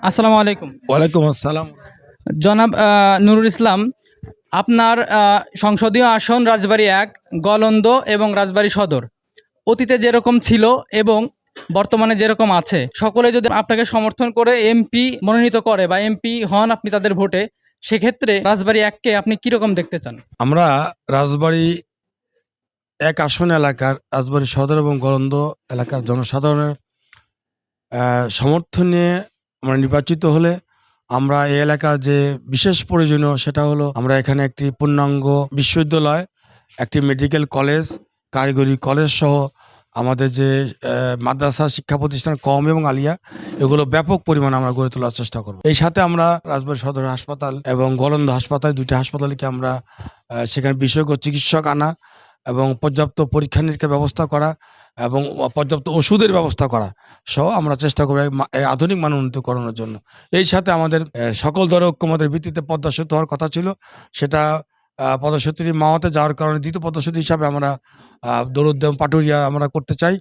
আসসালামু আলাইকুম। ওয়ালাইকুম আসসালাম। জনাব নুরুল ইসলাম, আপনার সংসদীয় আসন রাজবাড়ী ১, গলন্দ এবং রাজবাড়ী সদর অতীতে যেরকম ছিল এবং বর্তমানে যেরকম আছে, সকলে যদি আপনাকে সমর্থন করে এমপি মনোনীত করে বা এমপি হন আপনি তাদের ভোটে, সেক্ষেত্রে রাজবাড়ী ১কে আপনি কীরকম দেখতে চান? আমরা রাজবাড়ী এক আসন এলাকার রাজবাড়ী সদর এবং গলন্দ এলাকার জনসাধারণের সমর্থন নিয়ে আমরা নির্বাচিত হলে আমরা এই এলাকার যে বিশেষ প্রয়োজনীয় সেটা হলো আমরা এখানে একটি পূর্ণাঙ্গ বিশ্ববিদ্যালয়, একটি মেডিকেল কলেজ, কারিগরি কলেজ সহ আমাদের যে মাদ্রাসা শিক্ষা প্রতিষ্ঠান কম এবং আলিয়া এগুলো ব্যাপক পরিমাণে আমরা গড়ে তোলার চেষ্টা করব। এই সাথে আমরা রাজবাড়ী সদর হাসপাতাল এবং গলন্দ হাসপাতাল, দুইটি হাসপাতালকে আমরা সেখানে বিশেষজ্ঞ চিকিৎসক আনা এবং পর্যাপ্ত পরীক্ষা নিরীক্ষার ব্যবস্থা করা এবং পর্যাপ্ত ওষুধের ব্যবস্থা করা সহ আমরা চেষ্টা করব এই আধুনিক মান উন্নীতকরণের জন্য। এই সাথে আমাদের সকল দলের ঐক্যমতের ভিত্তিতে পদ্মা সেতু হওয়ার কথা ছিল, সেটা পদ্মা সেতুটি মাওয়াতে যাওয়ার কারণে দ্বিতীয় পদ্মা সেতু হিসাবে আমরা দৌলতদিয়া পাটুরিয়া আমরা করতে চাই।